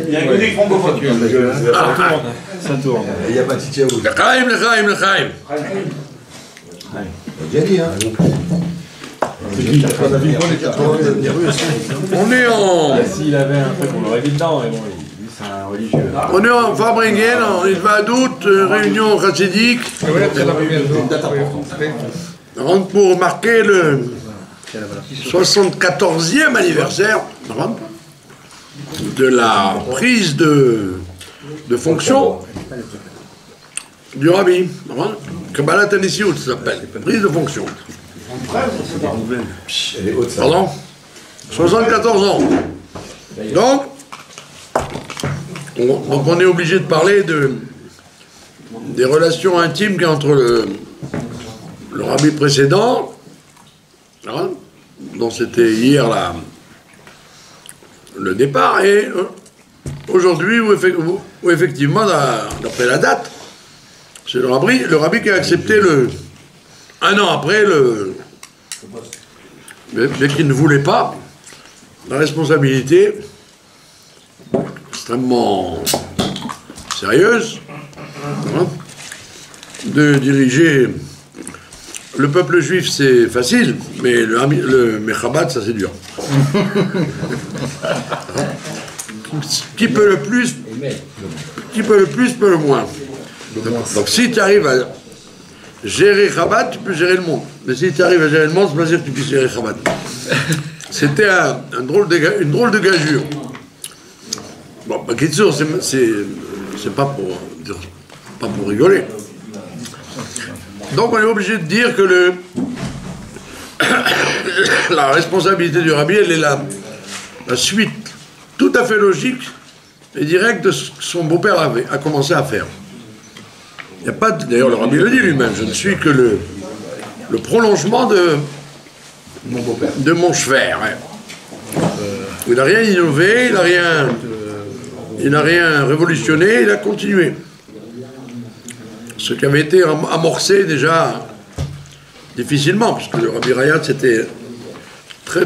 Il y a un côté francophone. Ça tourne. Il n'y a pas de tchéou. L'chaim. J'ai dit, hein. On est en... S'il avait un truc, on l'aurait dit dedans, mais bon, lui, c'est un religieux. On est en Fabringen, en Ilva-Adout, réunion chassidique. Pour marquer le 74e anniversaire de la prise de fonction du rabbi. Kabbalat Anisiut, ça s'appelle, prise de fonction. Pardon 74 ans. Donc on est obligé de parler des relations intimes qu'il y a entre le rabbi précédent, dont c'était hier le départ, et aujourd'hui, où effectivement, d'après la date, c'est le rabbi qui a accepté un an après, mais qui ne voulait pas la responsabilité extrêmement sérieuse de diriger le peuple juif. C'est facile, mais le Chabad, ça c'est dur. Qui peut le plus peut le moins. Donc si tu arrives à gérer Chabad, tu peux gérer le monde. Mais si tu arrives à gérer le monde, ça veut dire que tu puisses gérer Chabad. C'était une drôle de gageure. Bon, Kitsour, c'est pas pour rigoler. Donc on est obligé de dire que la responsabilité du rabbi, elle est la suite tout à fait logique et directe de ce que son beau-père a commencé à faire. Il n'y a pas d'ailleurs, le rabbi le dit lui-même, je ne suis que le prolongement de mon chefer. Ouais. Il n'a rien innové, il n'a rien révolutionné, il a continué. Ce qui avait été amorcé déjà difficilement, puisque le rabbi Rayat était très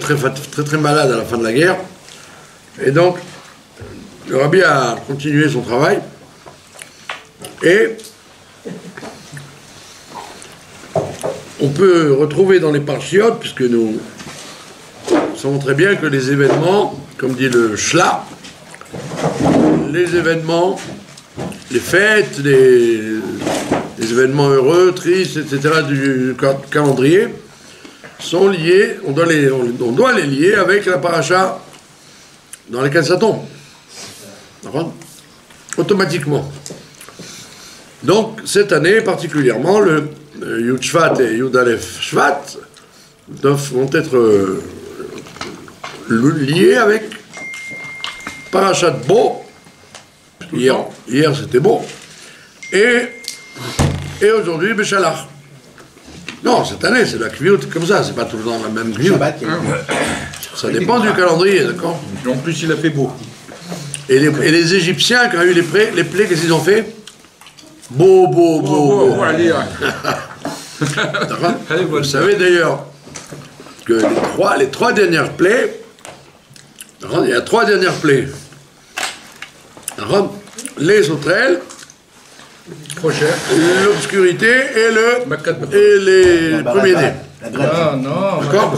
malade à la fin de la guerre. Et donc, le rabbi a continué son travail. Et on peut retrouver dans les parchiotes, puisque nous savons très bien que les événements, comme dit le Shla, les événements, les fêtes, les événements heureux, tristes, etc. du calendrier sont liés, on doit les lier avec la paracha dans laquelle ça tombe. D'accord ? Automatiquement. Donc, cette année particulièrement, le Yud Shvat et Yud Aleph Shvat vont être liés avec Parashat Bo. Hier c'était Bo. Et aujourd'hui, Béchalach. Non, cette année, c'est la Kviyut comme ça, c'est pas tout le temps la même Kviyut. Ça dépend du calendrier, d'accord ? En plus, il a fait beau. Et les Égyptiens, quand il y a eu les plaies, qu'est-ce qu'ils ont fait ? Beau. Allez, Vous savez d'ailleurs que les trois dernières plaies, il y a trois dernières plaies. Les sauterelles, l'obscurité et les premiers-nés. Non, d'accord ?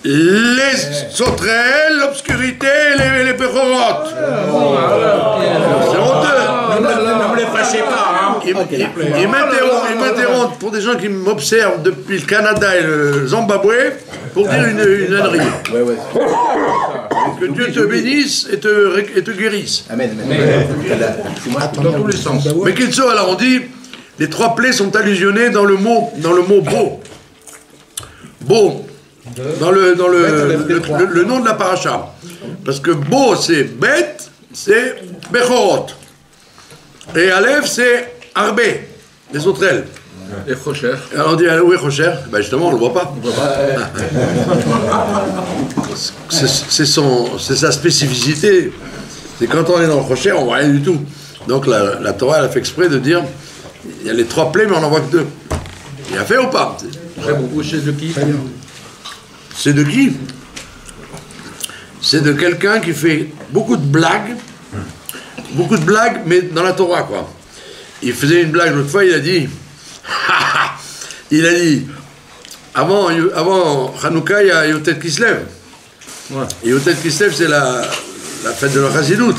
Les sauterelles, l'obscurité et les péchorotes. C'est honteux. Ne me les fâchez pas, hein. Ils m'interrompent pour des gens qui m'observent depuis le Canada et le Zimbabwe pour dire une ânerie. Que Dieu te bénisse et te guérisse. Amen. Dans tous les sens. Mais qu'il soit, alors on dit, les trois plaies sont allusionnées dans le mot beau. Beau. Dans le nom de la paracha. Parce que beau c'est bête, c'est bechorot. Et Aleph c'est arbé, les sauterelles. Et Chocher. Alors on dit, où est Chocher ? Ben justement, on ne le voit pas. C'est sa spécificité. C'est quand on est dans le Chocher, on ne voit rien du tout. Donc la Torah, elle a fait exprès de dire, il y a les trois plaies, mais on n'en voit que deux. Il a fait ou pas ? Très beau. C'est de qui ? C'est de qui ? c'est de quelqu'un qui fait beaucoup de blagues, mais dans la Torah, quoi. Il faisait une blague l'autre fois, il a dit, avant Hanouka, il y a Yotet Kislev. Ouais. Et Yotet Kislev, c'est la fête de la Chassidoute.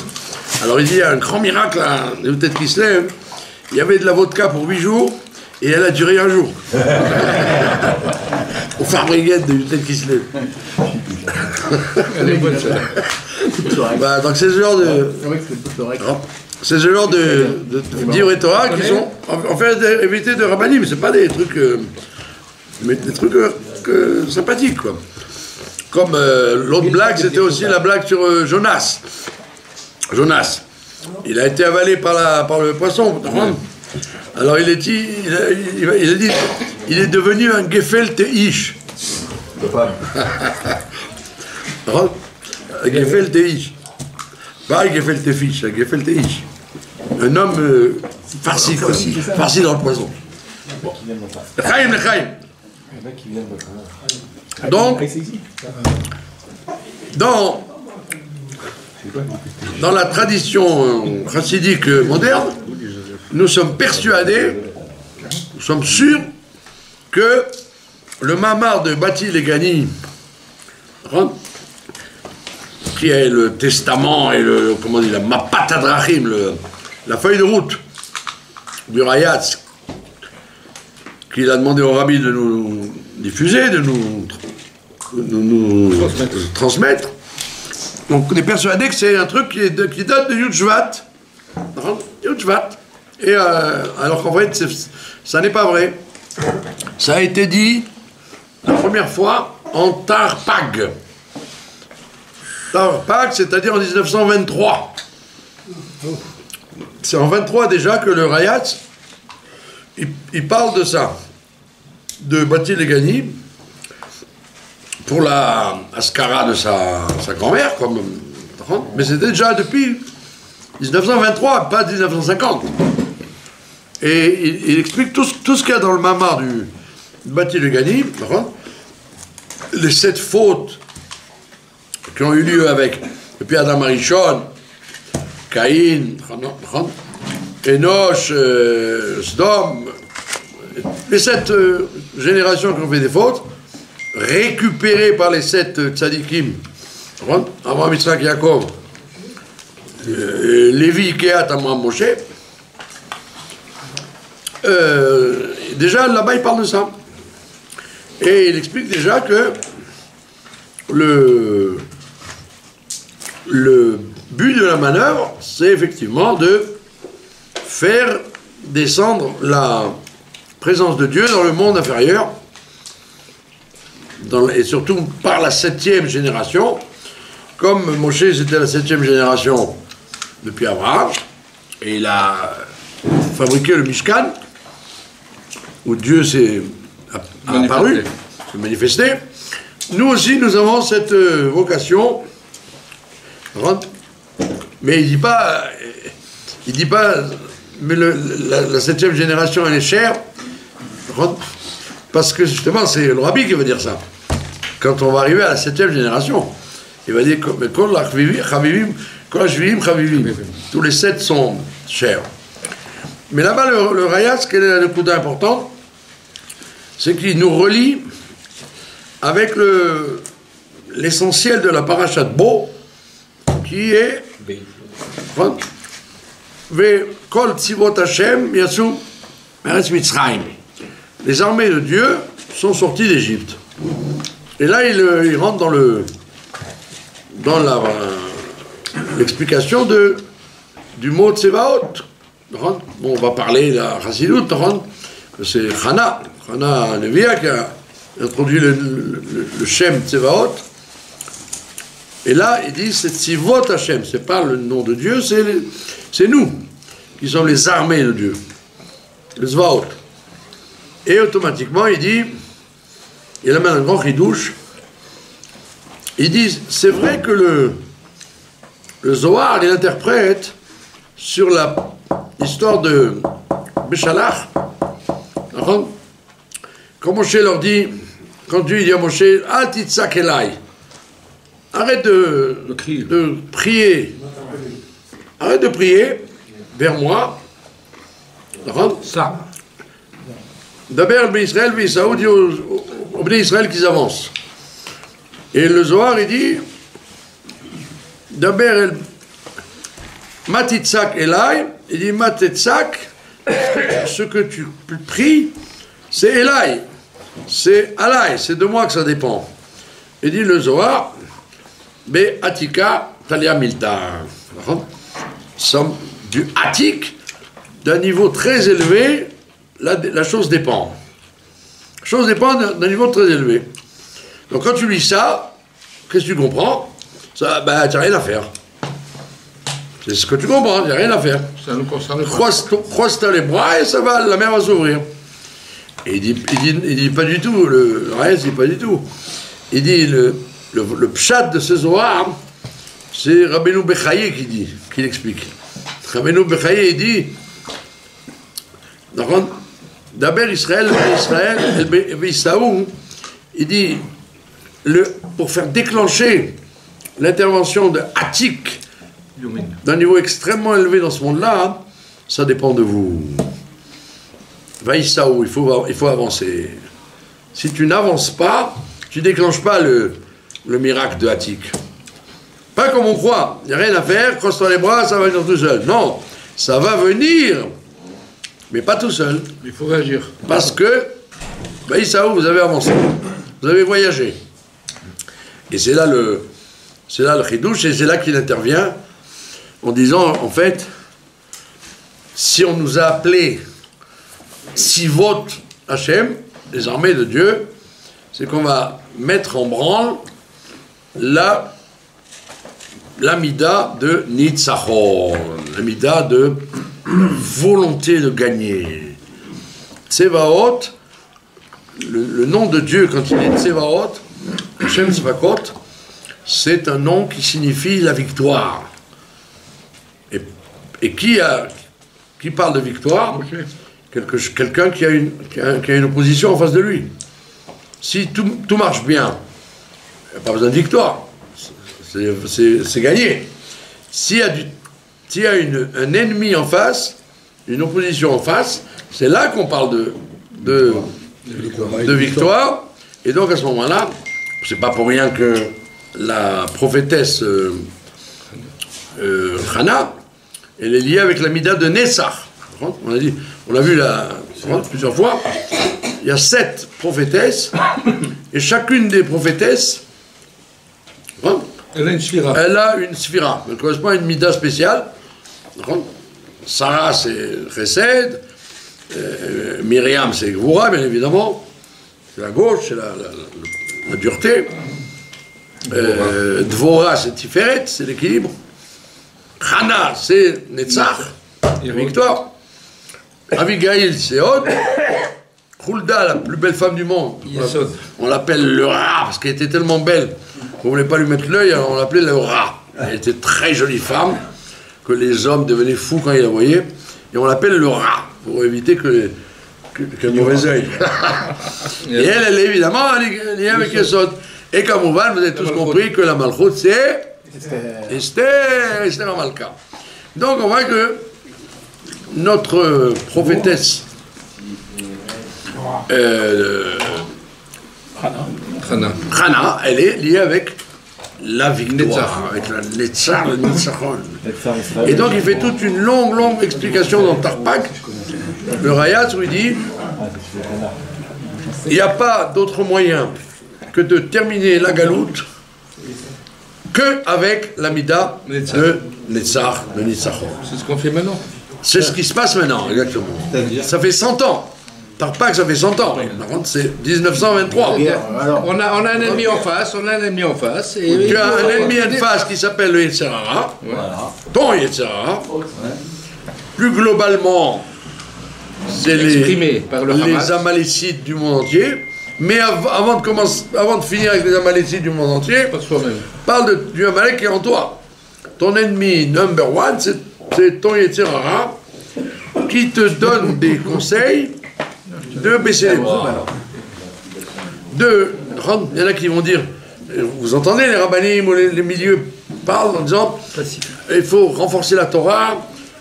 Alors il dit, il y a un grand miracle à Yotet Kislev, il y avait de la vodka pour 8 jours, et elle a duré 1 jour. Au Farbriguette de Yotet Kislev. Elle est bonne, celle-là. Bah, donc c'est ce genre de... C'est ce genre de divrei Torah qui sont en fait éviter de rabbanim, mais c'est pas des trucs... mais des trucs sympathiques, quoi. Comme l'autre blague, c'était aussi la blague sur Jonas. Jonas. Il a été avalé par le poisson. Alors il a dit, il est devenu un Gefelte Ish. Un Gefelte Ish. Pas un Gefelte Fish, un Gefelte Ish. Un homme farci, quoi. Farci dans le poisson. Chaim, le Chaim. Donc, dans la tradition chassidique moderne, nous sommes persuadés, nous sommes sûrs que le mamar de Bati Legani, qui est le testament et le, comment on dit, la Mapat Adrachim, la feuille de route du Rayatz, qu'il a demandé au rabbi de nous diffuser, de nous transmettre. Donc on est persuadé que c'est un truc qui date de Yud-Shvat. Et alors qu'en fait, ça n'est pas vrai. Ça a été dit la première fois en Tarpag. Tarpag, c'est-à-dire en 1923. C'est en 23 déjà que le Rayatz, il parle de ça, de Bati Legani, pour la Ascara de sa grand-mère, mais c'était déjà depuis 1923, pas 1950. Et il explique tout ce qu'il y a dans le mamar du Bati Legani, les 7 fautes qui ont eu lieu depuis Adam Arishon, Caïn, Enoch, Sdom, les 7 générations qui ont fait des fautes, récupérées par les 7 tzadikim, Abraham, Yitzhak, Yaakov, Lévi, Kehat, Amram, Moshe. Déjà là-bas il parle de ça. Et il explique déjà que le but de la manœuvre, c'est effectivement de faire descendre la présence de Dieu dans le monde inférieur, et surtout par la 7e génération, comme Moshe c'était la 7e génération depuis Abraham, et il a fabriqué le Mishkan, où Dieu s'est apparu, s'est manifesté. Nous aussi, nous avons cette vocation, mais il dit pas, mais la 7e génération, elle est chère, parce que justement, c'est le rabbi qui va dire ça. Quand on va arriver à la 7e génération, il va dire, tous les 7 sont chers. Mais là-bas, le Rayatz, quel est le coup important, c'est qu'il nous relie avec l'essentiel de la parashat Bo, qui est Kol tzivot Hashem yatsu meretz Mitzrayim. Les armées de Dieu sont sorties d'Égypte. Et là, il rentre dans l'explication du mot Tsevaot. Bon, on va parler de la Chassidut, c'est Chana Nevia qui a introduit le Shem Tsevaot. Et là, il dit c'est Tzivot Hashem, c'est pas le nom de Dieu, c'est nous qui sommes les armées de Dieu, les Zvaot. Et automatiquement, il dit, il amène un grand chidouche, il dit c'est vrai que le Zohar, il interprète sur l'histoire de Béchalach. Quand Moshe leur dit, quand Dieu dit à Moshe, Al titzak elai, arrête de prier. Arrête de prier vers moi. Ça. D'abord, le Israël, Saoud dit aux Bnei Israël qu'ils avancent. Et le Zohar, il dit d'abord, Matitzak Elai, il dit Matitzak, ce que tu pries, c'est Elai, c'est Alai, c'est de moi que ça dépend. Il dit le Zohar, Be Atika Talia Milta. Du Atik, d'un niveau très élevé, la chose dépend. La chose dépend d'un niveau très élevé. Donc quand tu lis ça, qu'est-ce que tu comprends? Ça, ben, tu n'as rien à faire. C'est ce que tu comprends, il n'y a rien à faire. Ça nous concerne pas. Croise-toi les bras et ça va, la mer va s'ouvrir. Et il dit pas du tout, le reste, il dit pas du tout. Il dit, le pshat de ce Zohar, c'est Rabbeinu Bechaye qui l'explique. Rabbeinu Bechaye, il dit, d'abord Israël, il dit, pour faire déclencher l'intervention de Atik, d'un niveau extrêmement élevé dans ce monde-là, ça dépend de vous. Vaïsaou, il faut avancer. Si tu n'avances pas, tu ne déclenches pas le miracle de Atik. Pas comme on croit, il n'y a rien à faire, croise-toi les bras, ça va venir tout seul. Non, ça va venir, mais pas tout seul. Il faut réagir. Parce que, Vaïsaou, vous avez avancé, vous avez voyagé. Et c'est là le chidouche, et c'est là qu'il intervient, en disant, en fait, si on nous a appelés Sivot Hachem, les armées de Dieu, c'est qu'on va mettre en branle l'amida de Nitzachon, l'amida de volonté de gagner. Tsevaot, le nom de Dieu, quand il est Tsevaot, Hachem Tzvakot, c'est un nom qui signifie la victoire. Et qui parle de victoire? Quelqu'un qui a une opposition en face de lui. Si tout marche bien, il n'y a pas besoin de victoire. C'est gagné. S'il y a un ennemi en face, une opposition en face, c'est là qu'on parle de victoire. Et donc à ce moment-là, c'est pas pour rien que la prophétesse Hana, elle est liée avec la Mida de Nessar. On l'a vu là plusieurs fois. Il y a 7 prophétesses, et chacune des prophétesses, elle a une sphira. Elle a une sphira. Elle correspond à une Mida spéciale. Sarah, c'est Chesed. Myriam, c'est Gvura, bien évidemment. C'est la gauche, c'est la dureté. Dvora, c'est Tiferet, c'est l'équilibre. Hana, c'est Netzach, la victoire. Abigail, c'est Hod. Hulda, la plus belle femme du monde. On l'appelle le rat, parce qu'elle était tellement belle. On ne voulait pas lui mettre l'œil, alors on l'appelait le rat. Elle était très jolie femme, que les hommes devenaient fous quand ils la voyaient. Et on l'appelle le rat, pour éviter que mauvais œil. Et elle est évidemment liée avec Yesod. Et comme vous avez tous compris que la Malchut, c'est Esther Amalka. Donc on voit que notre prophétesse Hana, elle est liée avec la victoire, avec la Netzar, le Nitzachon. Et donc il fait toute une longue explication dans Tarpak. Le Rayatz où il dit il n'y a pas d'autre moyen que de terminer la galoute qu'avec l'amida de Netzar, de Nitzachon. C'est ce qu'on fait maintenant. C'est ce qui se passe maintenant, exactement. Ça fait 100 ans. Tarpak, ça fait 100 ans. Par contre, c'est 1923. On a un ennemi en face, Et tu as un ennemi en face qui s'appelle le Yetzirara, ton Yetzirara. Plus globalement, c'est les Amalécites du monde entier. Mais avant de finir avec les Amalécites du monde entier, parle du Amalek qui est en toi. Ton ennemi number one, c'est ton Yetzirara qui te donne des conseils de baisser les bras. Il y en a qui vont dire vous entendez les rabbinim ou les milieux parlent en disant il faut renforcer la Torah,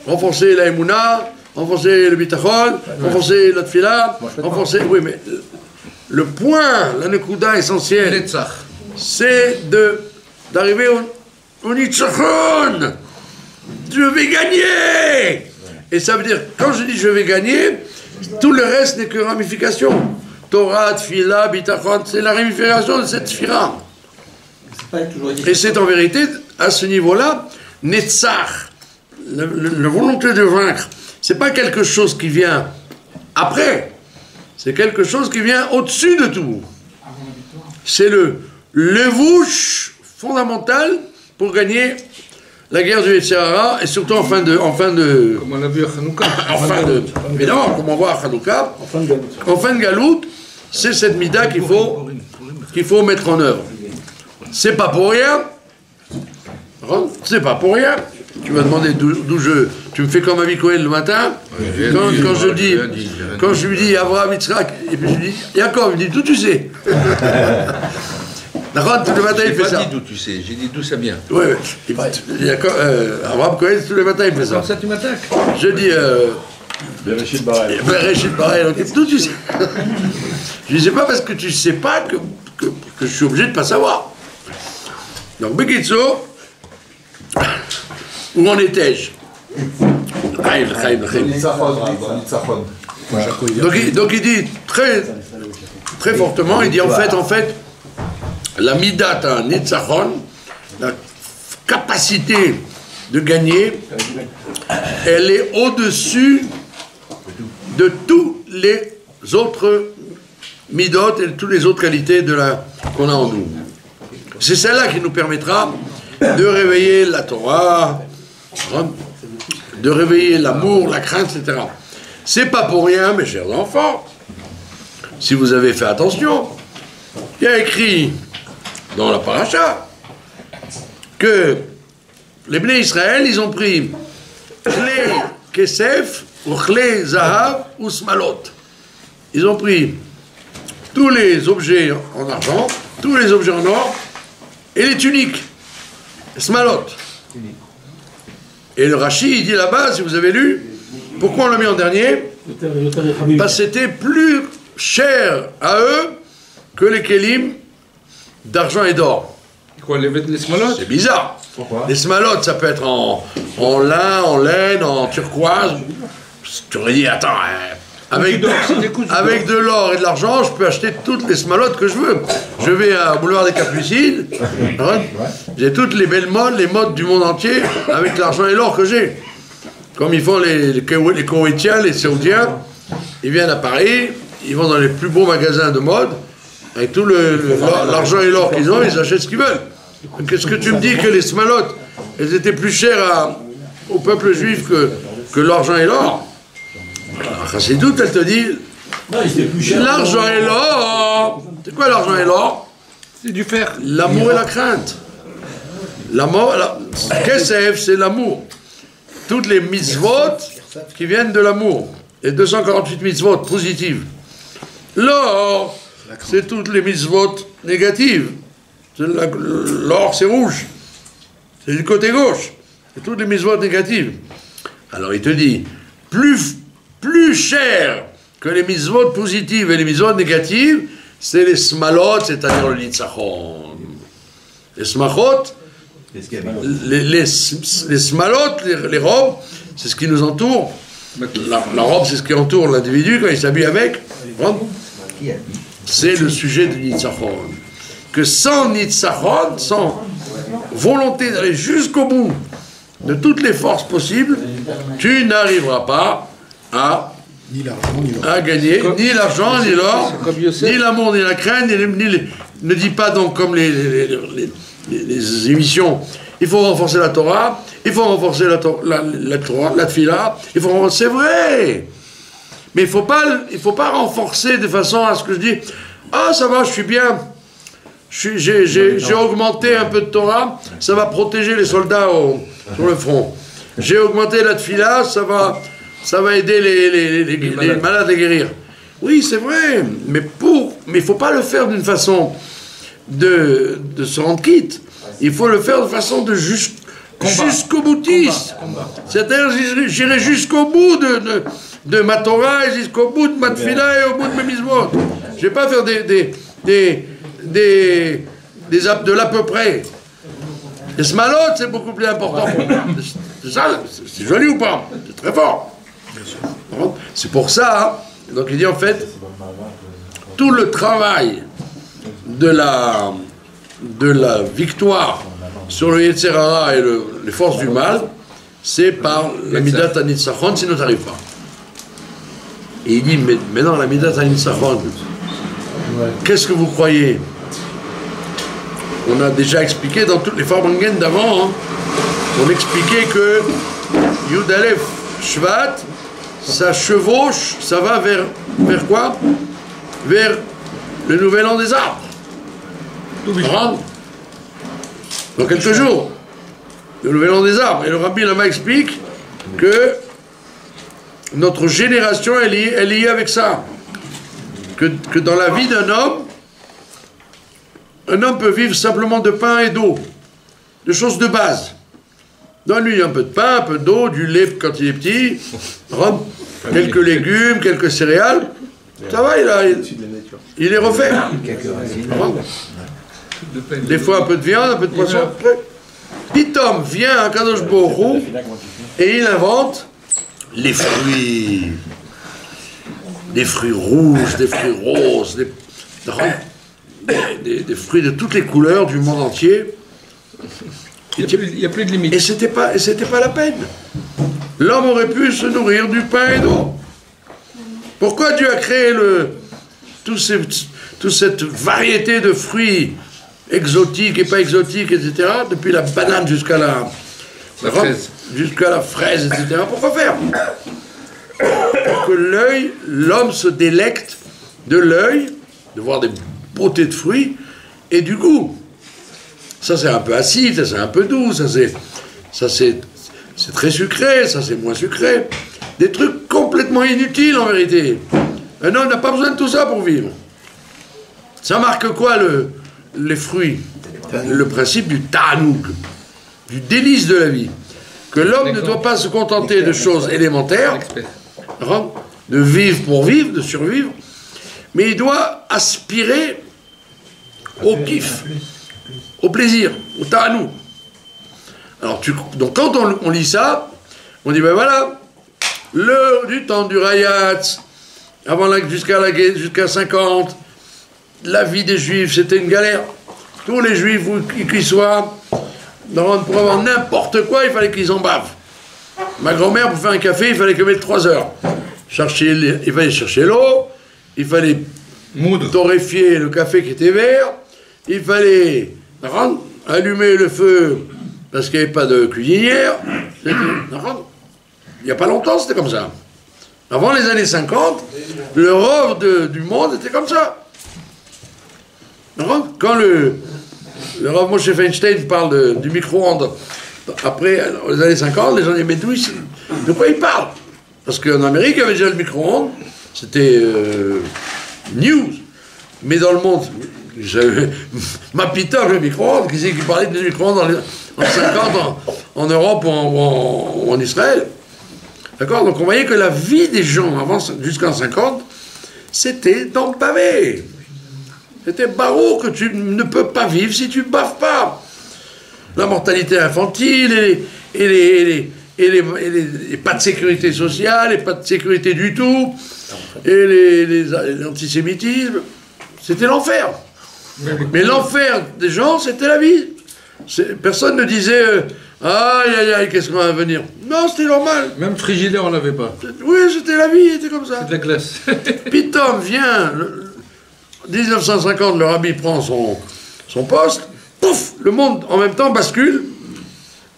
renforcer la Emouna, renforcer le bitachon, renforcer la tfila, renforcer... Oui, mais le point, la nekuda essentielle, c'est d'arriver au nitzachon. Je vais gagner. Et ça veut dire, quand je dis je vais gagner, tout le reste n'est que ramification. Torah, tfila, bitachon, c'est la ramification de cette sphira. Et c'est en vérité, à ce niveau-là, netzach, la volonté de vaincre, c'est pas quelque chose qui vient après, c'est quelque chose qui vient au-dessus de tout. C'est le levouche fondamental pour gagner la guerre du Yetzer Hara, et surtout en fin de... Comme on l'a vu à Hanouka. Évidemment, comme on voit à Hanouka, en fin de Galout, c'est cette mida qu'il faut mettre en œuvre. C'est pas pour rien. C'est pas pour rien. Tu vas demander d'où je... Tu me fais comme Avi Cohen le matin, quand je lui dis Abraham, Yitzhak, et puis je lui dis Yaakov, il me dit d'où tu sais. D'accord, tous les matins il fait ça. J'ai pas dit d'où tu sais, j'ai dit d'où ça vient. Oui, oui. Abraham Cohen, tous les matins il fait ça. Comme ça tu m'attaques. Je dis Bereshit Bara. Bereshit Bara, d'où tu sais. Je dis c'est pas parce que tu sais pas que je suis obligé de pas savoir. Donc Bekitso, où en étais-je? Donc il dit très fortement, il dit en fait, la midata nitzachon, la capacité de gagner, elle est au-dessus de tous les autres midot et de toutes les autres qualités qu'on a en nous. C'est celle-là qui nous permettra de réveiller la Torah, de réveiller l'amour, la crainte, etc. C'est pas pour rien, mes chers enfants, si vous avez fait attention, il y a écrit dans la paracha que les Bnei Israël, ils ont pris Chlé Kesef ou Chlé Zahav ou Smalot. Ils ont pris tous les objets en argent, tous les objets en or et les tuniques, les Smalot. Et le Rashi, il dit là-bas, si vous avez lu, pourquoi on l'a mis en dernier? Parce que c'était plus cher à eux que les kelim d'argent et d'or. Quoi, les smalotes? C'est bizarre. Pourquoi? Les smalotes, ça peut être en lin, en laine, en turquoise. Tu aurais dit, attends, avec de l'or et de l'argent, je peux acheter toutes les smalotes que je veux. Je vais au boulevard des Capucines, j'ai toutes les belles modes, les modes du monde entier, avec l'argent et l'or que j'ai. Comme ils font les Koweïtiens, les Saoudiens, ils viennent à Paris, ils vont dans les plus beaux magasins de mode, avec tout l'argent et l'or qu'ils ont, ils achètent ce qu'ils veulent. Qu'est-ce que tu me dis que les smalotes, elles étaient plus chères au peuple juif que l'argent et l'or? C'est tout, elle te dit, l'argent et l'or, c'est quoi l'argent et l'or? C'est du fer. L'amour et la crainte. Kesef, c'est l'amour. Toutes les mitzvot qui viennent de l'amour. Les 248 mitzvot positives. L'or, c'est toutes les mitzvot négatives. L'or, c'est rouge. C'est du côté gauche. C'est toutes les mitzvot négatives. Alors il te dit, plus cher que les mitzvot positives et les mitzvot négatives, c'est les smalot, c'est-à-dire le nitzachon. Les smachot, les smalot, les robes, c'est ce qui nous entoure. La robe, c'est ce qui entoure l'individu quand il s'habille avec. C'est le sujet du nitzachon. Que sans nitzachon, sans volonté d'aller jusqu'au bout de toutes les forces possibles, tu n'arriveras pas à gagner ni l'argent, ni l'or, ni l'amour, ni la crainte, ne dis pas donc comme les émissions, il faut renforcer la Torah, il faut renforcer la Torah, la Tfila, c'est vrai, mais il faut pas renforcer de façon à ce que je dis, ça va, je suis bien, j'ai augmenté un peu de Torah, ça va protéger les soldats sur le front, j'ai augmenté la Tfila, ça va aider les malades à guérir. Oui, c'est vrai, mais il ne faut pas le faire d'une façon de se rendre quitte. Il faut le faire de façon de jusqu'au boutiste. C'est-à-dire, j'irai jusqu'au bout de ma Torah, jusqu'au bout de ma Tfila et au bout de mes mitzvot. Je ne vais pas faire des de l'à peu près. Les smalotes, c'est beaucoup plus important pour moi. C'est ça, c'est joli ou pas? C'est très fort. C'est pour ça, donc il dit en fait, tout le travail de la victoire sur le Yetzer Hara et les forces du mal, c'est par la Midat HaNitzachon, sinon tu n'arrives pas. Et il dit, mais maintenant la Midat HaNitzachon, qu'est-ce que vous croyez? On a déjà expliqué dans toutes les Farbangen d'avant, hein, on expliquait que Yud Aleph Shvat, ça chevauche, ça va vers quoi? Vers le nouvel an des arbres. Dans quelques jours, le nouvel an des arbres. Et le Rabbi Lama explique que notre génération elle est liée avec ça. Que dans la vie d'un homme, un homme peut vivre simplement de pain et d'eau, de choses de base. Donne-lui un peu de pain, un peu d'eau, du lait quand il est petit, quelques légumes, quelques céréales, ça va, il est refait. Des fois un peu de viande, un peu de poisson. Pitom vient à Kadosh Baruch Hu et il invente les fruits. Des fruits rouges, des fruits roses, des fruits de toutes les couleurs du monde entier. Il n'y a plus de limite. Et c'était pas la peine. L'homme aurait pu se nourrir du pain et d'eau. Pourquoi Dieu a créé toute cette variété de fruits exotiques et pas exotiques, etc., depuis la banane jusqu'à la fraise. Jusqu'à la fraise, etc. Pourquoi faire? Pour que l'homme se délecte de l'œil, de voir des beautés de fruits et du goût. Ça c'est un peu acide, ça c'est un peu doux, ça c'est très sucré, ça c'est moins sucré. Des trucs complètement inutiles en vérité. Un homme n'a pas besoin de tout ça pour vivre. Ça marque quoi les fruits? Le principe du ta'anoug, du délice de la vie. Que l'homme ne doit pas se contenter de choses élémentaires, de vivre pour vivre, de survivre, mais il doit aspirer au kiff, au plaisir, au ta'anoug. Alors, donc quand on lit ça, on dit, ben voilà, l'heure du temps du Rayatz, jusqu'à 50, la vie des Juifs, c'était une galère. Tous les Juifs, qui qu'ils soient, pour avoir n'importe quoi, il fallait qu'ils en bavent. Ma grand-mère, pour faire un café, il fallait qu'elle mette 3 heures. Il fallait chercher l'eau, il fallait torréfier le café qui était vert, il fallait allumer le feu parce qu'il n'y avait pas de cuisinière. Il n'y a pas longtemps, c'était comme ça. Avant les années 50, l'Europe du monde était comme ça. Quand le Rav Moshe Feinstein parle du micro-ondes, après les années 50, les gens disent, mais de quoi il parle? Parce qu'en Amérique, il y avait déjà le micro-ondes, c'était news. Mais dans le monde, ma pita, le micro-ondes, qui parlait de micro-ondes en 50 en Europe ou en Israël. D'accord? Donc on voyait que la vie des gens, avant jusqu'en 50, c'était dans le pavé. C'était barreau que tu ne peux pas vivre si tu ne baves pas. La mortalité infantile et les pas de sécurité sociale, et pas de sécurité du tout, et l'antisémitisme, c'était l'enfer. Mais l'enfer des gens, c'était la vie. Personne ne disait aïe aïe aïe, qu'est-ce qu'on va venir? Non, c'était normal. Même frigidaire, on n'avait pas. Oui, c'était la vie, c'était comme ça. C'est de la glace. Pitom vient, 1950, le rabbi prend son poste, pouf, le monde en même temps bascule.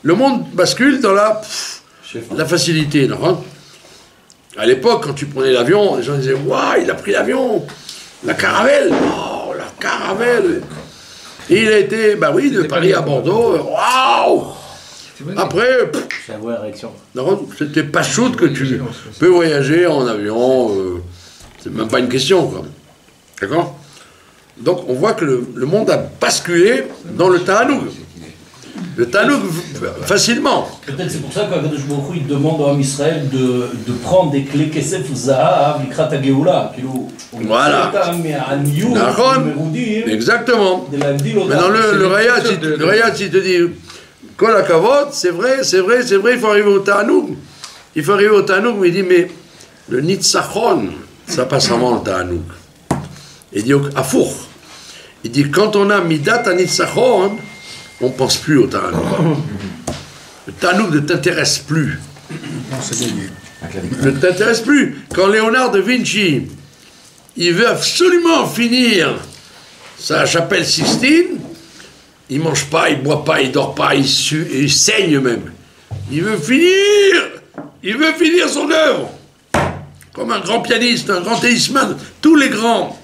Le monde bascule dans la facilité. Non, à l'époque, quand tu prenais l'avion, les gens disaient waouh, il a pris l'avion, la caravelle, oh, la caravelle. Et il a été, bah oui, de Paris à Bordeaux, waouh. Après, c'était pas shoot que tu peux voyager en avion, c'est même pas une question, quoi. D'accord? Donc on voit que le monde a basculé dans le Ta'anoug. Le Ta'anoug, facilement. Peut-être c'est pour ça qu'Akadosh Baruch Hu, il demande à Israël de prendre des clés Kesef Zahav, Likrat HaGeoula. Voilà. Exactement. Maintenant le Rayat, il te dit, Kol HaKavod, c'est vrai, il faut arriver au Ta'anoug. Il faut arriver au Ta'anoug, mais il dit, mais le Nitzachon, ça passe avant le Ta'anoug. Il dit, Afour. Il dit, quand on a Midat Nitzachon, on ne pense plus au Ta'anoug. Le Ta'anoug ne t'intéresse plus. Ne t'intéresse plus. Quand Léonard de Vinci, il veut absolument finir sa chapelle Sistine, il ne mange pas, il ne boit pas, il ne dort pas, il saigne même. Il veut finir son œuvre. Comme un grand pianiste, un grand théisman, tous les grands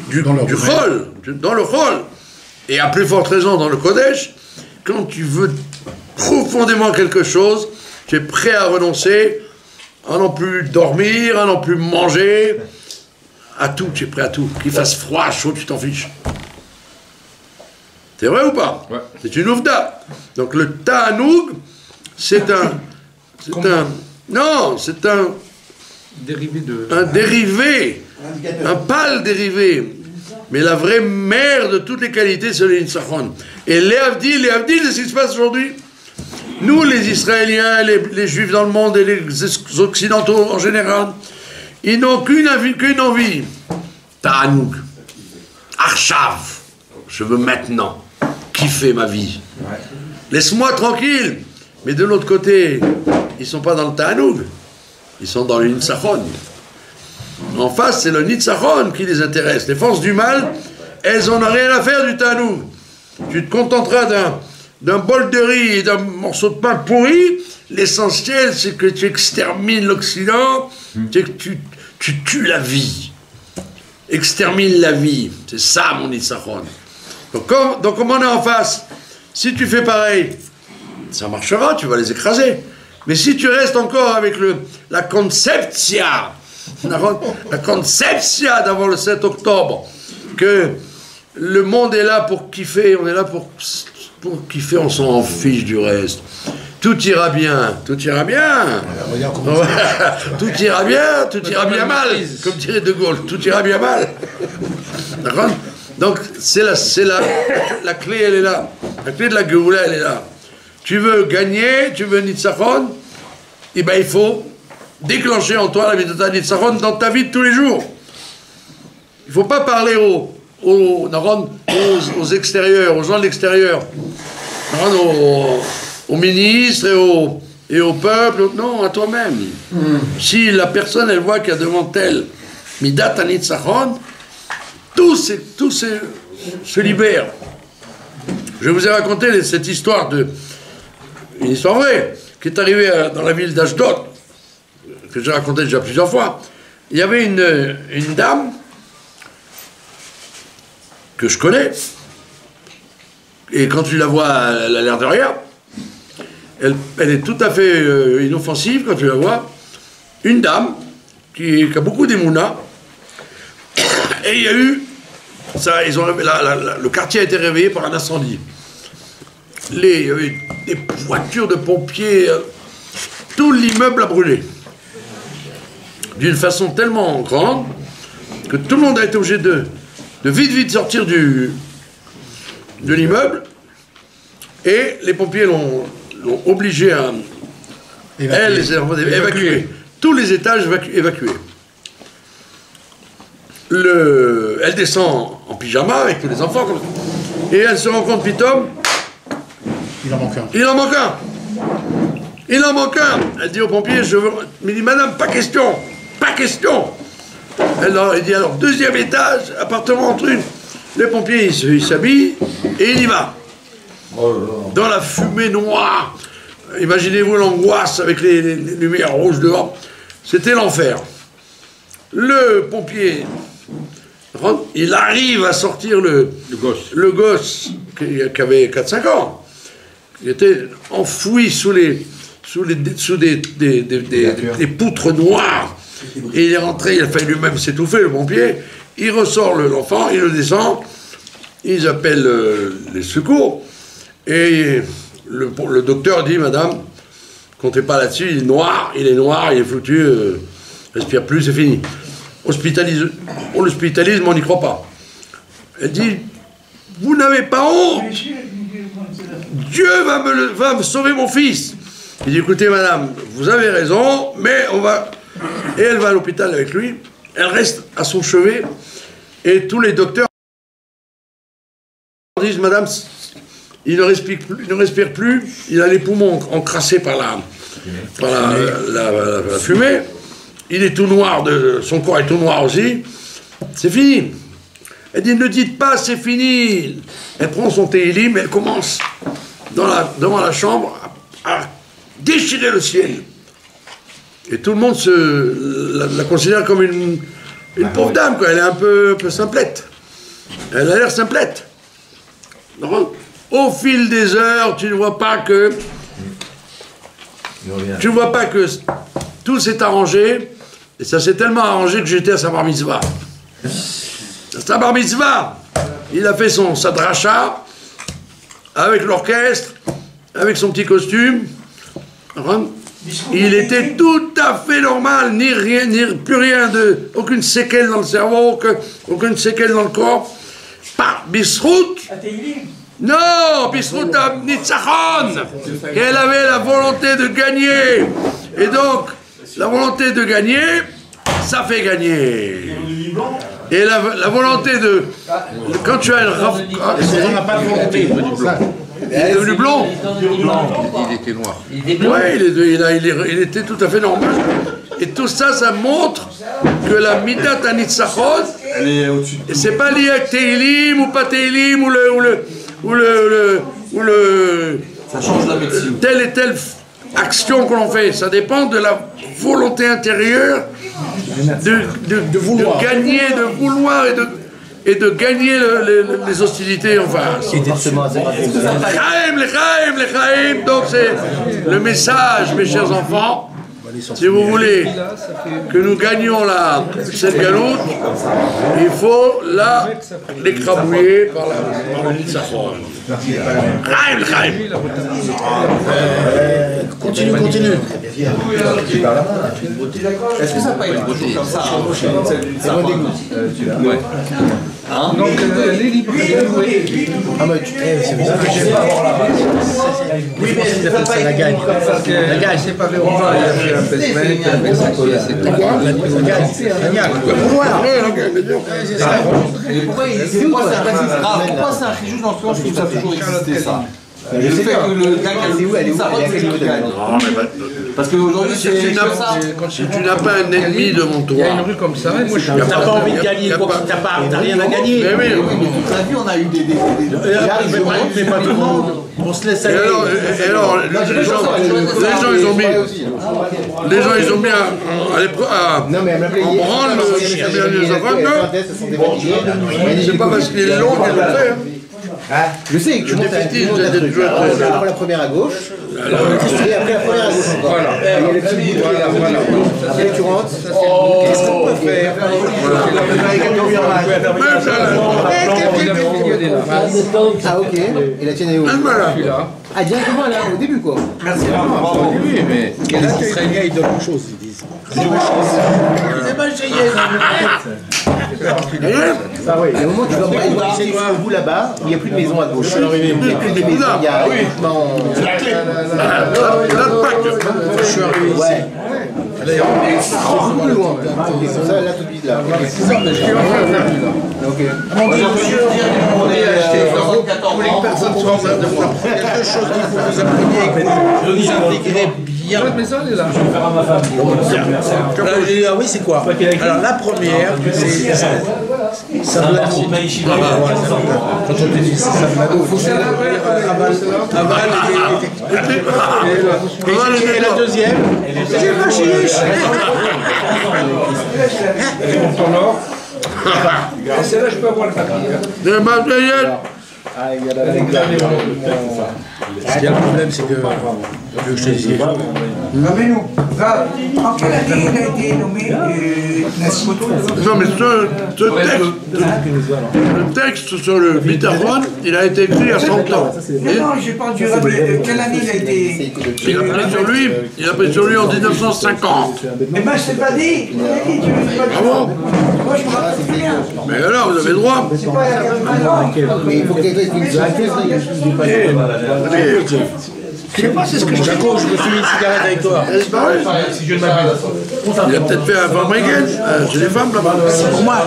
du Chol, dans le Chol, et à plus forte raison dans le Kodesh, quand tu veux profondément quelque chose, tu es prêt à renoncer, à non plus dormir, à non plus manger, à tout, tu es prêt à tout. Qu'il fasse froid, chaud, tu t'en fiches. C'est vrai ou pas? Ouais. C'est une oufda. Donc le Ta'anoug, c'est un dérivé, un pâle dérivé. Mais la vraie mère de toutes les qualités, c'est le Nitzachon. Et les Avdil, c'est ce qui se passe aujourd'hui. Nous, les Israéliens, les Juifs dans le monde et les Occidentaux en général, ils n'ont qu'une envie. Ta'anoug. Arshav. Je veux maintenant kiffer ma vie. Laisse-moi tranquille. Mais de l'autre côté, ils ne sont pas dans le Ta'anoug. Ils sont dans le Nitzachon. En face, c'est le Nitzachon qui les intéresse. Les forces du mal, elles n'ont rien à faire du Ta'anoug. Tu te contenteras d'un bol de riz et d'un morceau de pain pourri. L'essentiel, c'est que tu extermines l'Occident, c'est que tu tues la vie. Extermine la vie. C'est ça, mon Nitzachon. Donc, comme on est en face, si tu fais pareil, ça marchera, tu vas les écraser. Mais si tu restes encore avec la conceptia d'avant le 7 octobre, que le monde est là pour kiffer, on est là pour kiffer, on s'en fiche du reste. Tout ira bien, tout ira bien. Tout ira bien mal, comme dirait De Gaulle, tout ira bien mal. D'accord? Donc, la clé, elle est là. La clé de la Géoula, elle est là. Tu veux gagner, tu veux Nitzachon, eh bien, il faut déclencher en toi la Midat Nitzachon dans ta vie de tous les jours. Il ne faut pas parler aux extérieurs, aux gens de l'extérieur, aux ministres et au peuple. Non, à toi-même. Si la personne, elle voit qu'il y a devant elle Midat Nitzachon, tout se libère. Je vous ai raconté cette histoire une histoire vraie, qui est arrivée dans la ville d'Ashdod, que j'ai raconté déjà plusieurs fois. Il y avait une dame que je connais, et quand tu la vois, elle a l'air de rien. Elle est tout à fait inoffensive quand tu la vois. Une dame qui a beaucoup d'émouna, et il y a eu ça, le quartier a été réveillé par un incendie. Il y avait des voitures de pompiers, tout l'immeuble a brûlé. D'une façon tellement grande que tout le monde a été obligé de vite sortir de l'immeuble, et les pompiers l'ont obligé à évacuer. Tous les étages évacués. Elle descend en pyjama avec tous les enfants, et elle se rend compte, Pitom, il en manque un. Elle dit aux pompiers, mais il dit, madame, pas question. Elle dit, alors, deuxième étage, appartement entre une. Les pompiers, ils s'habillent, et il y va. Dans la fumée noire. Imaginez-vous l'angoisse avec les lumières rouges dehors. C'était l'enfer. Le pompier, il arrive à sortir le gosse qui avait 4-5 ans. Il était enfoui sous des poutres noires. Et il est rentré, il a failli lui-même s'étouffer, le pompier. il ressort l'enfant, il le descend, ils appellent les secours, et le docteur dit, madame, comptez pas là-dessus, il est noir, il est foutu, respire plus, c'est fini. On l'hospitalise, mais on n'y croit pas. Elle dit, vous n'avez pas honte, Dieu va me sauver mon fils. Il dit, écoutez madame, vous avez raison, mais on va... Et elle va à l'hôpital avec lui, elle reste à son chevet, et tous les docteurs disent, madame, il ne respire plus, il a les poumons encrassés par la fumée, il est tout noir, son corps est tout noir aussi, c'est fini. Elle dit, ne dites pas, c'est fini. Elle prend son télim, elle commence devant la chambre à déchirer le ciel. Et tout le monde la considère comme une pauvre dame, quoi. Elle est un peu simplette. Elle a l'air simplette. Donc, au fil des heures, tu ne vois pas que tout s'est arrangé. Et ça s'est tellement arrangé que j'étais à sa bar mitzvah. À sa bar mitzvah, il a fait sa dracha avec l'orchestre, avec son petit costume. Il était tout à fait normal, plus rien aucune séquelle dans le cerveau, aucune séquelle dans le corps. Par Bisrout. Non, Bisrout à Nitzachon. Elle avait la volonté de gagner. Et donc, la volonté de gagner, ça fait gagner. Et la volonté de... Quand tu as une... On n'a pas de volonté. Il est devenu blond. Il était noir. Oui, il était tout à fait normal. Et tout ça, ça montre que la midat anitzachon, et c'est pas lié à Teilim ou pas Teilim ou le Ça change la médecine. telle et telle action que l'on fait. Ça dépend de la volonté intérieure de gagner, de vouloir et de gagner les hostilités, enfin. L'Echaim, donc c'est le message, mes chers enfants. Si vous voulez que nous gagnions cette galoute, il faut l'écrabouiller par le Nitzachon. L'Echaim. Continue. Est-ce que ça n'a pas été beauté comme ça? C'est mon dégoût. Donc, les libres. Ah, mais c'est bizarre que j'ai pas. Oui, mais c'est la gagne. La gagne, c'est pas Véron. Il a fait un pèse-mètre avec sa collègue. La gagne, c'est la gagne. Pourquoi c'est un chijou dans ce sens? Je trouve ça a toujours existé, ça. Le fait que le gars qui a ça, c'est qu'il gagne. Parce qu'aujourd'hui, c'est ça. Si tu n'as pas un ennemi devant toi, Il y a une rue comme ça, et moi je suis... T'as pas envie de gagner, t'as rien à gagner. mais oui. Toute la vie, on a eu des Mais pas tout le monde. On se laisse Et aller. alors, les gens, ils ont mis à Non, mais elle m'a appelé en branle les enfants. C'est pas parce qu'il est long qu'il le fait. Je sais que tu montes à la première à gauche, et après la première à gauche encore. Voilà. Il y a le petit bout qui est là, voilà. Après tu rentres, qu'est-ce qu'on peut faire? Ah ok, et la tienne est où? Ah directement là, au début quoi. Merci. Au début, mais les Israéliens, ils donnent une chose, ils disent. C'est pas Cheyenne. Il y a un moment où tu dois aller au bout là-bas, où il n'y a plus de maison à gauche. Il n'y a plus de maison, il y a uniquement... Je suis arrivé ici. Ouais. C'est plus loin. Ça, là, tout de suite, là. Ok. On est acheté Pour les personnes qui sont quelque chose qu'il faut vous appreniez, vous intégrez bien. Votre maison est là. Je vais faire à ma femme. Ah oui, c'est quoi? Alors la première, c'est Savladou. Quand on te dit Savladou, il faut aval et la deuxième, c'est pas chiche. Et celle-là, je peux avoir le papier. Ce qu'il y a le problème, c'est que je te dis. Ramène-nous. En quelle année il a été nommé Nassim? Non, mais le texte sur le Bitachon, il a été écrit à 100 ans. Non, je parle du rabbi. Quelle année il a été? Il a pris sur lui en 1950. Eh ben, je t'ai pas dit. Ah bon? Moi, je me rappelle très bien. Mais là, vous avez le droit. C'est pas il y a Je sais pas, c'est ce que je Jaco, je me suis mis une cigarette avec toi. Si je ne m'abuse. Il a peut-être fait un Van Briggen. J'ai des femmes là-bas. Pour moi,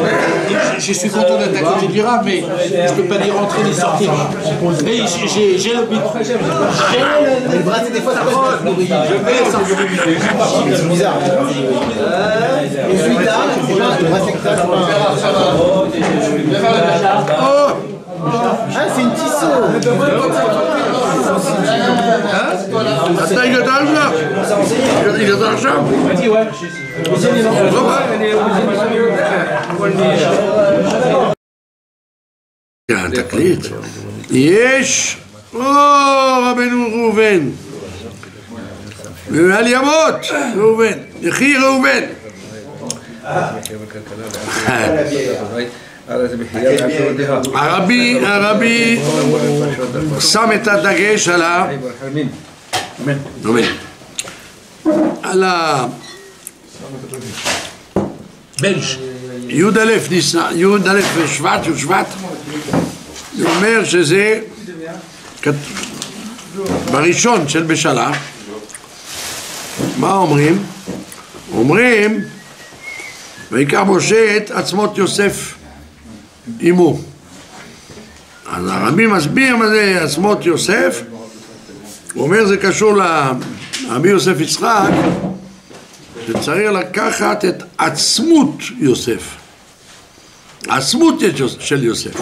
je suis content d'être à côté du rap, mais je peux pas ni rentrer ni sortir. Mais j'ai le but. Le bras, c'est des fois, ça passe. C'est bizarre. Et celui là, je sais pas, le bras, c'est que ça, Oh! Ah, c'est une tissot. Attends, il a de l'argent. Il a de l'argent. Il y a un taclite. Yesh. Oh, Rabbeinu Reuven. Aliamot. Reuven. Yechi Reuven. הרבי שם את הדגש על י"א שבט, הוא אומר שזה בראשון של בשלה. מה אומרים? אומרים ויקח משה את עצמות יוסף עמו. אז הרבי מסביר מה זה עצמות יוסף. הוא אומר זה קשור לרבי יוסף יצחק, שצריך לקחת את עצמות יוסף, עצמות של יוסף.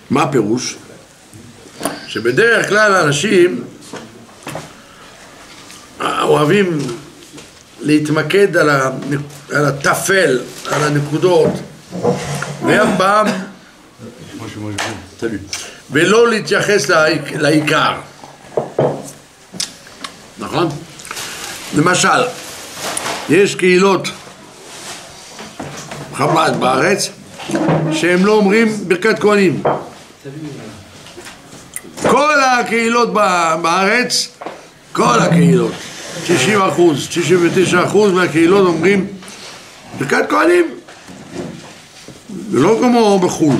מה הפירוש? שבדרך כלל האנשים אוהבים להתמקד על הטפל, על הנקודות, ואף פעם ולא להתייחס לעיקר. נכון? למשל, יש קהילות חב"ד בארץ שהם לא אומרים ברכת כהנים. כל הקהילות בארץ, כל הקהילות, 60%, 99% מהקהילות אומרים ברכת כהנים, ולא כמו בחו"ל.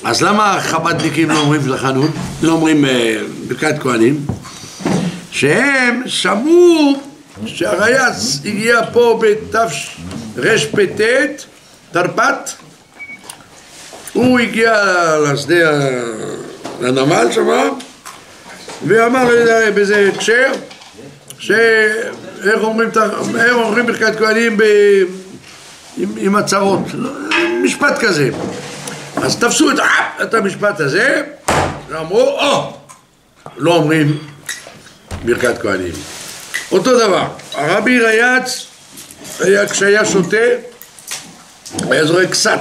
אז למה חב"דניקים לא אומרים לחנות, לא אומרים ברכת כהנים? שהם שמעו שהריי"צ הגיע פה בתרפ"ט, תרפ"ט, הוא הגיע לשדה, לנמל שם, ואמר בזה הקשר, איך אומרים ברכת כהנים עם הצהרות, משפט כזה. אז תפסו את המשפט הזה, ואמרו, לא אומרים ברכת כהנים. אותו דבר, הרבי ריי"צ, כשהיה שותה, היה זורק קצת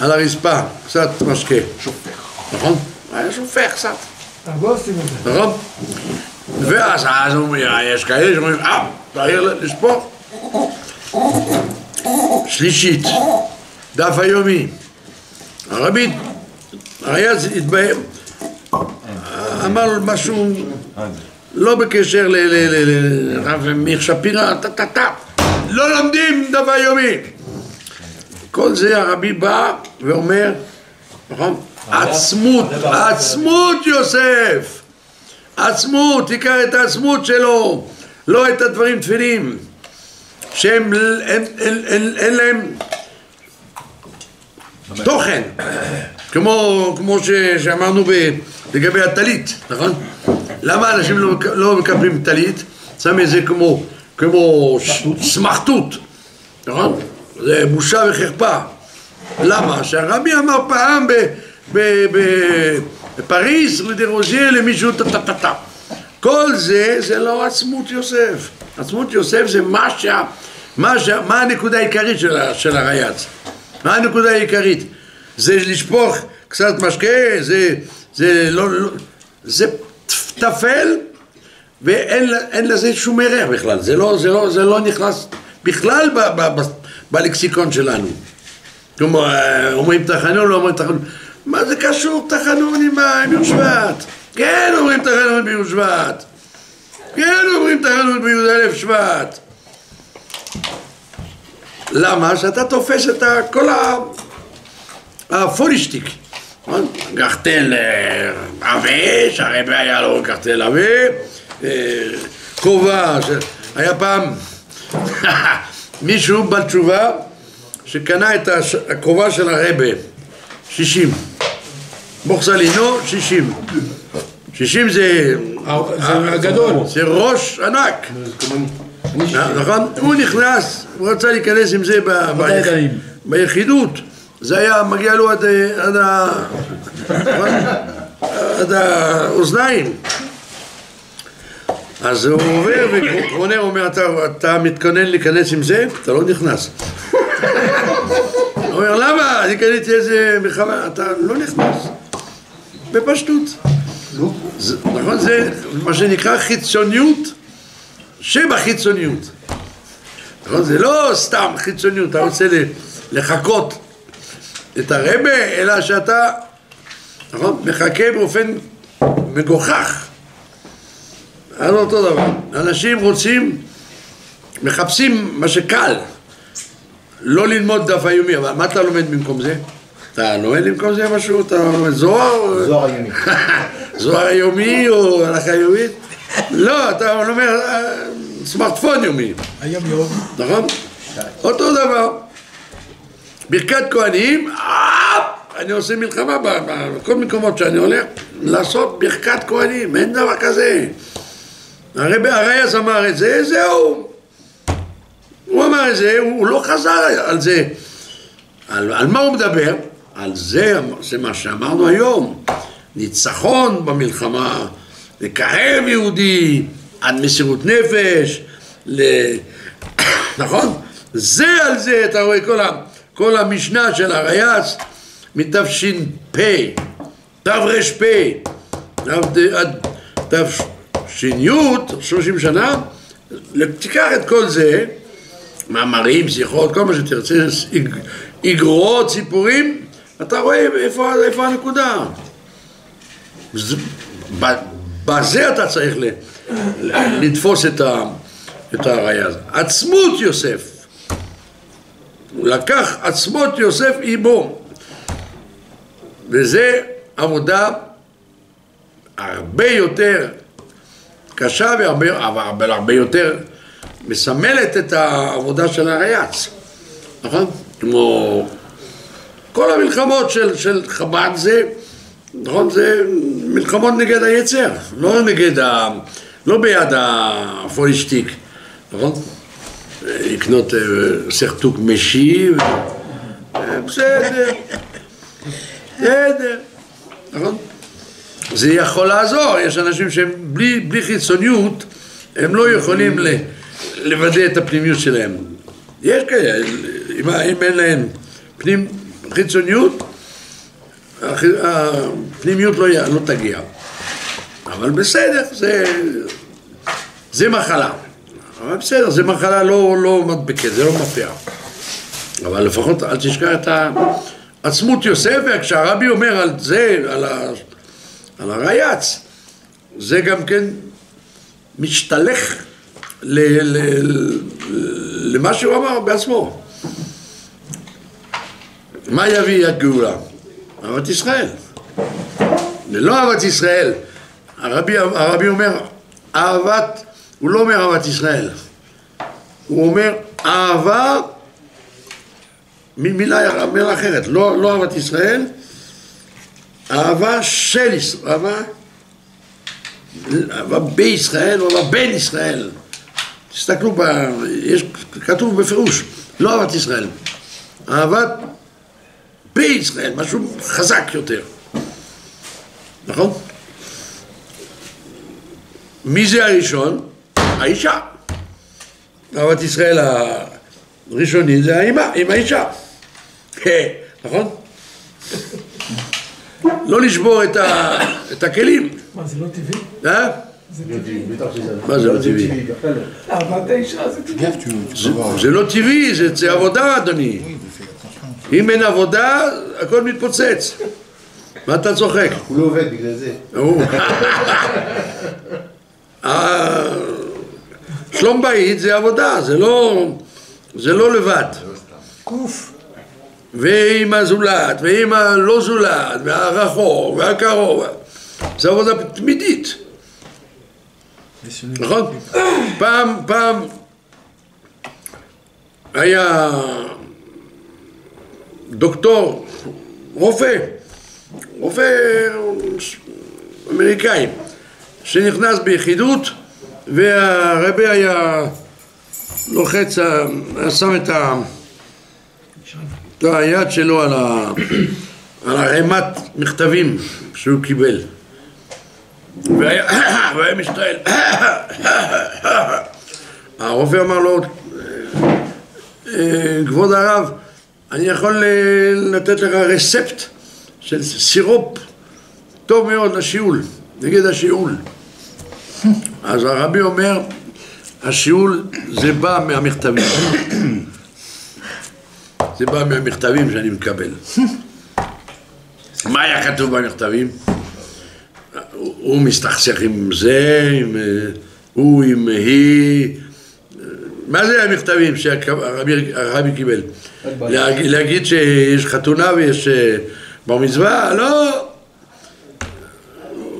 על הרצפה, קצת משקה. שופך. נכון? היה שופך קצת. נכון? ואז יש כאלה שאומרים, תעיר לשפוך. שלישית, דף היומי. הרבי ריי"צ התבהם, אמר משהו לא בקשר לרב מאיר שפירא, לא לומדים דף היומי. כל זה הרבי בא ואומר, נכון? עצמות יוסף, עצמות, תיקח את העצמות שלו, לא את הדברים תפילים שהם אין להם תוכן, כמו שאמרנו לגבי הטלית, נכון? למה אנשים לא מקבלים טלית? שם את זה כמו סמכתות, נכון? זה בושה וחרפה. למה? שהרבי אמר פעם בפריז לדרוז'יה למישהו טטטטטה. כל זה לא עצמות יוסף. עצמות יוסף זה מה הנקודה העיקרית של הריי"צ? מה הנקודה העיקרית? זה לשפוך קצת משקה, זה טפל, ואין לזה שום ערך בכלל, זה לא נכנס בכלל בלקסיקון שלנו. כמו אומרים תחנון, לא אומרים תחנון, מה זה קשור תחנון עם י' שבט? כן אומרים תחנון בי' שבט, כן אומרים תחנון בי' שבט. למה? שאתה תופס את כל הפולישטיק, גחטל עבה, שהרבה היה לו גחטל עבה, כובע, היה פעם מישהו בעל תשובה שקנה את הכובע של הרבה, 60, בוכסלינו 60, 60 זה גדול, זה ראש ענק, נכון? הוא נכנס, הוא רצה להיכנס עם זה ביחידות, זה היה מגיע לו עד האוזניים. אז הוא עובר וקרונר אומר, אתה מתכונן להיכנס עם זה? אתה לא נכנס. הוא אומר, למה? אני קניתי איזה מלחמה, אתה לא נכנס. בפשטות. נכון, זה מה שנקרא חיצוניות שבחיצוניות. נכון, זה לא סתם חיצוניות, אתה רוצה לחכות את הרבה, אלא שאתה, נכון, מחכה באופן מגוחך. אז אותו דבר, אנשים רוצים, מחפשים מה שקל, לא ללמוד דף היומי, אבל מה אתה לומד במקום זה? אתה לומד במקום זה משהו? אתה לומד זוהר? זוהר היומי. זוהר היומי או הלכה יומית? לא, אתה לומד סמארטפון יומי. היום יום. נכון? אותו דבר. ברכת כהנים, אני עושה מלחמה בכל מקומות שאני הולך לעשות ברכת כהנים, אין דבר כזה. הרייס אמר את זה, זהו. הוא אמר את זה, הוא לא חזר על זה. על מה הוא מדבר? על זה, זה מה שאמרנו היום. ניצחון במלחמה, לקרב יהודי, עד מסירות נפש, נכון? זה על זה, אתה רואה כל המשנה של הרייס, מתש"פ, תר"פ, עד תש"יות, 30 שנה, תיקח את כל זה, מאמרים, שיחות, כל מה שתרצה, אגרות, סיפורים, אתה רואה איפה הנקודה. בזה אתה צריך לתפוס את הרייס. עצמות יוסף, הוא לקח עצמות יוסף עמו, וזה עבודה הרבה יותר קשה והרבה יותר מסמלת את העבודה של הרייץ, נכון? כמו כל המלחמות של חב"ד זה, נכון? זה מלחמות נגד היצר, לא ביד הפולישטיק, נכון? לקנות סרטוק משי, בסדר, נכון? זה יכול לעזור, יש אנשים שהם בלי חיצוניות, הם לא יכולים לוודא את הפנימיות שלהם. יש כאלה, אם אין להם חיצוניות, הפנימיות לא תגיע. אבל בסדר, זה מחלה. אבל בסדר, זה מחלה לא מדבקת, זה לא מפריע. אבל לפחות אל תשכח את עצמות יוסף, וכשהרבי אומר על זה, על הרייץ, זה גם כן משתלך למה שהוא אמר בעצמו. מה יביא הגאולה? אהבת ישראל. ללא אהבת ישראל. הרבי אומר אהבת, הוא לא אומר אהבת ישראל. הוא אומר אהבה מילה אחרת, לא אהבת ישראל, אהבה של ישראל, אהבה בישראל או אהבה בין ישראל. תסתכלו, כתוב בפירוש, לא אהבת ישראל, אהבת בישראל, משהו חזק יותר, נכון? מי זה הראשון? האישה. אהבת ישראל הראשוני זה האמא, עם האישה, נכון? לא לשבור את הכלים. מה, זה לא טבעי? אה? מה זה לא טבעי? זה לא טבעי, זה עבודה, אדוני. אם אין עבודה, הכל מתפוצץ. מה אתה צוחק? הוא לא עובד בגלל זה. שלום בית זה עבודה, זה לא לבד. ועם הזולת, ועם הלא זולת, והרחוק, והקרוב, זה עבודה תמידית. נכון? פעם היה דוקטור, רופא אמריקאי, שנכנס ביחידות, והרבי היה לוחץ, שם את היד שלו על הרמת מכתבים שהוא קיבל, והיה משתעל. הרופא אמר לו, כבוד הרב, אני יכול לתת לך רספט של סירופ טוב מאוד לשיעול, נגד השיעול. אז הרבי אומר, השיעול זה בא מהמכתבים. זה בא מהמכתבים שאני מקבל. מה היה כתוב במכתבים? הוא מסתכסך עם זה, הוא עם היא. מה זה המכתבים שהרבי קיבל? להגיד שיש חתונה ויש בר מצווה? לא.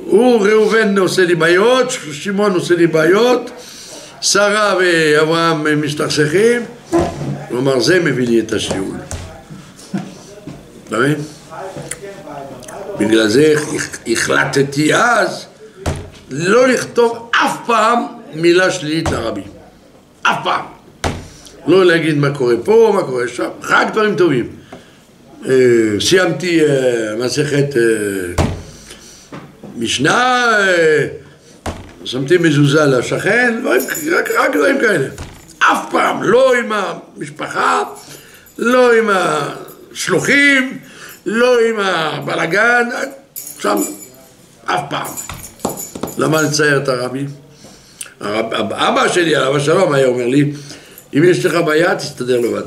הוא ראובן עושה לי בעיות, שמעון עושה לי בעיות, שרה ואברהם מסתכסכים. הוא אמר, זה מביא לי את השיעול. באמת? בגלל זה החלטתי אז לא לכתוב אף פעם מילה שלילית לרבי. אף פעם. לא להגיד מה קורה פה, מה קורה שם, רק דברים טובים. סיימתי מסכת משנה, שמתי מזוזה לשכן, רק דברים כאלה. אף פעם, לא עם המשפחה, לא עם השלוחים, לא עם הבלגן, שם אף פעם. למה לצייר את הרבי? אבא שלי, אבא שלום, היה אומר לי, אם יש לך בעיה, תסתדר לבד.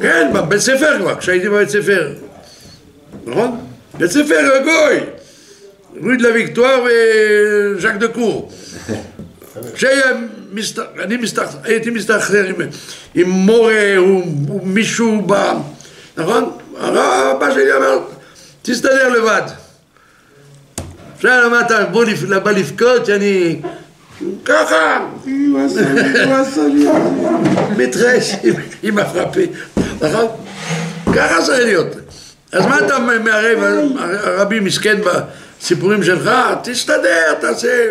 כן, בבית ספר כבר, כשהייתי בבית ספר. נכון? בית ספר גוי. רוי דה ויקטואר וז'ק דה קור. כשאני הייתי מסתחרר עם מורה או מישהו בא, נכון? אבא שלי אמר, תסתדר לבד. עכשיו אמרת, בא לבכות שאני ככה מתרש עם הפרפי, נכון? ככה צריך להיות. אז מה אתה מערב, הרבי מסכן בסיפורים שלך? תסתדר, תעשה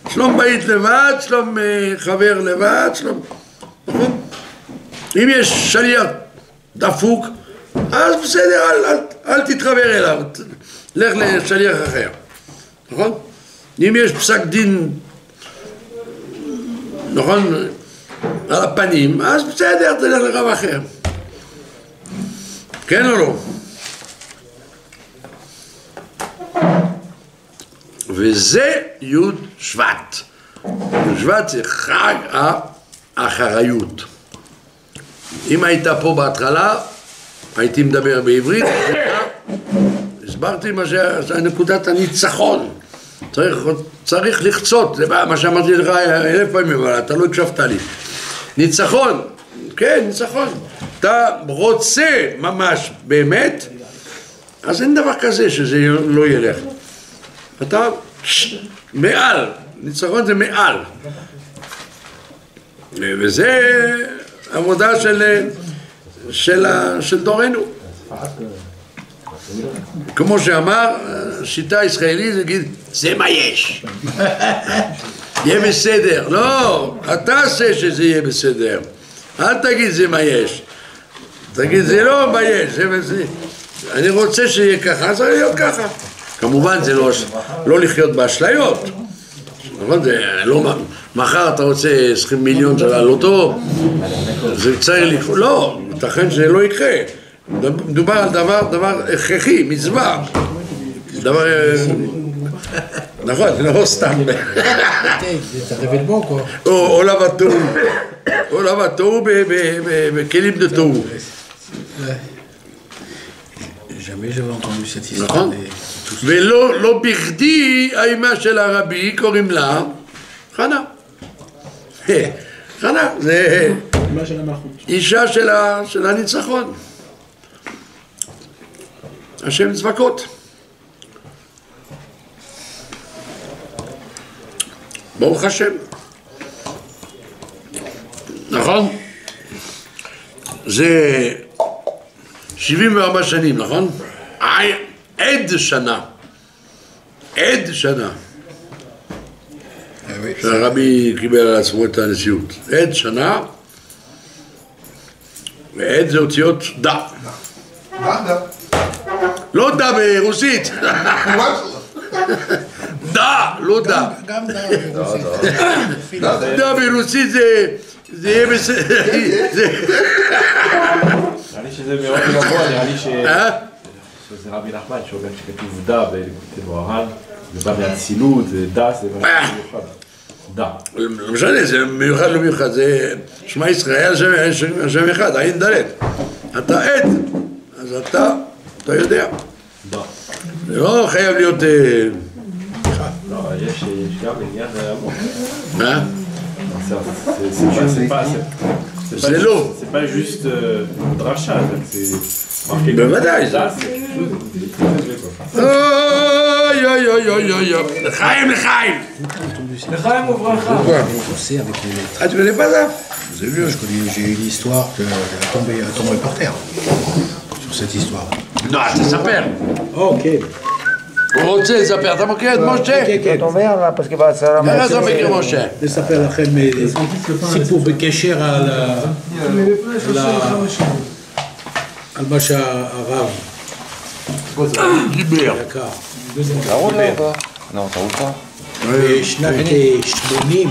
שלום בית לבד, שלום חבר לבד, שלום, נכון? אם יש שליח דפוק, אז בסדר, אל תתחבר אליו, לך לשליח אחר, נכון? אם יש פסק דין, נכון, על הפנים, אז בסדר, תלך לרב אחר. כן או לא? וזה י' שבט. י' שבט זה חג האחריות. אם היית פה בהתחלה, הייתי מדבר בעברית, הסברתי מה שנקודת הניצחון. צריך לחצות, זה מה שאמרתי לך 1000 פעמים, אבל אתה לא הקשבת לי. ניצחון, כן, ניצחון. אתה רוצה ממש באמת, אז אין דבר כזה שזה לא ילך. אתה מעל, ניצחון זה מעל. וזה עבודה של דורנו. כמו שאמר, שיטה ישראלית, זה להגיד, זה מה יש. יהיה בסדר. לא, אתה עושה שזה יהיה בסדר. אל תגיד זה מה יש. תגיד, זה לא מה יש. אני רוצה שיהיה ככה, אז להיות ככה. כמובן זה לא לחיות באשליות. נכון? זה לא, מחר אתה רוצה 20 מיליון של הלוטו, זה צריך לקרוא, לא, תכן שזה לא יקרה. מדובר על דבר הכרחי, מצווה. דבר... נכון, לא סתם. עולב התוהו בכלים de תוהו. Jamais j'avais entendu cette histoire. נכון? ולא בכדי האימא של הרבי קוראים לה חנה. חנה, זה אישה של הניצחון. השם צבקות. ברוך השם. נכון? זה 74 שנים, נכון? עד שנה. עד שנה. שהרבי קיבל על עצמו את הנשיאות. עד שנה, ועד זה אותיות דה. לא דה ברוסית. דה, לא דה. גם דה ברוסית זה יהיה בסדר. נראה לי שזה מאוד גבוה, נראה לי שזה רבי נחמן שאומר שכתוב דה בכתב הר"ן, זה בא מהצילות, דה זה משהו מיוחד. דה. לא משנה, זה מיוחד לא מיוחד, זה שמע ישראל השם אחד, עין דלת. אתה עד, אז אתה יודע. דה. זה לא חייב להיות... לא, יש גם עניין עמוק. מה? זה לא. זה pas juste דרשה, זה marqué. בוודאי. אוי אוי אוי אוי אוי אוי. לחיים, לחיים. לחיים וברכה. Ah, tu connais pas ça? Vous avez vu, j'ai eu l'histoire qu'elle a tombé par terre. Sur cette histoire. Non, ça s'appelle. Ok. הוא רוצה לספר, אתה מכיר את משה? איך אתה מכיר משה? לספר לכם סיפור בקשר על מה שהרב דיבר. יקר. בשנת 80